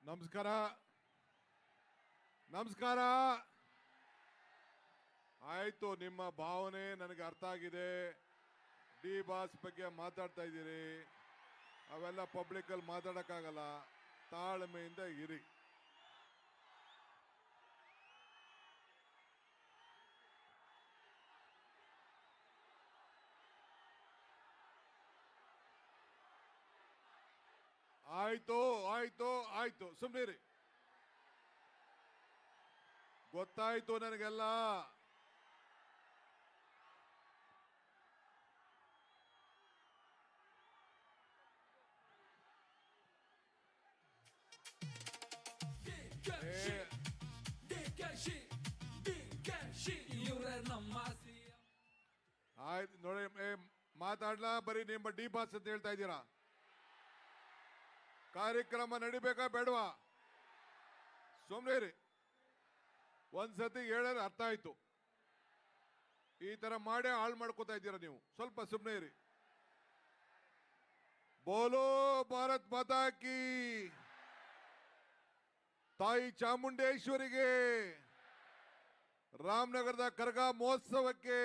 ನಮಸ್ಕಾರ ನಮಸ್ಕಾರ ಆಯ್ತು ನಿಮ್ಮ ಭಾವನೆ ನನಗೆ ಅರ್ಥ ಆಗಿದೆ ಡಿ ಬಾಸ್ ಬಗ್ಗೆ ಮಾತಾಡ್ತಾ ಇದ್ದೀರಿ ಅವೆಲ್ಲ ಪಬ್ಲಿಕ್ ಅಲ್ಲಿ ಮಾತಾಡಕ್ಕಾಗಲ್ಲ ತಾಳ್ಮೆಯಿಂದ ಇರಿ ಆಯ್ತು ಆಯ್ತು ಆಯ್ತು ಸುಮ್ಮನಿರಿ ಗೊತ್ತಾಯ್ತು ನನಗೆಲ್ಲ ಆಯ್ತು ನೋಡಿ ಮಾತಾಡ್ಲಾ ಬರೀ ನಿಮ್ಮ ಡಿ ಬಾಸ್ ಅಂತ ಹೇಳ್ತಾ ಇದ್ದೀರಾ ಕಾರ್ಯಕ್ರಮ ನಡಿಬೇಕಾ ಬೇಡವಾ ಸುಮ್ಮನೆ ಒಂದ್ಸತಿ ಹೇಳಿದ್ರೆ ಅರ್ಥ ಆಯ್ತು ಈ ತರ ಮಾಡೇ ಹಾಳು ಮಾಡ್ಕೋತಾ ಇದ್ದೀರಾ ನೀವು ಸ್ವಲ್ಪ ಸುಮ್ಮನೆ ಇರಿ ಬೋಲೋ ಭಾರತ್ ಮಾತಾ ಕಿ ತಾಯಿ ಚಾಮುಂಡೇಶ್ವರಿಗೆ ರಾಮನಗರದ ಕರಗ ಮಹೋತ್ಸವಕ್ಕೆ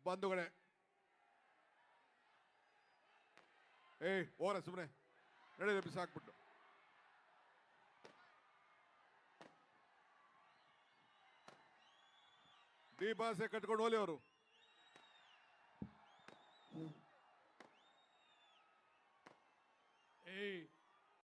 ಬಂಧುಗಳೇ ಓರ ಸುಮ್ಮನೆ ನಡೆದ ಬಿಸಾಕ್ಬಿಟ್ಟು ಡಿ ಬಾಸೆ ಕಟ್ಕೊಂಡು ಹೋಲಿ ಅವರು ಏಯ್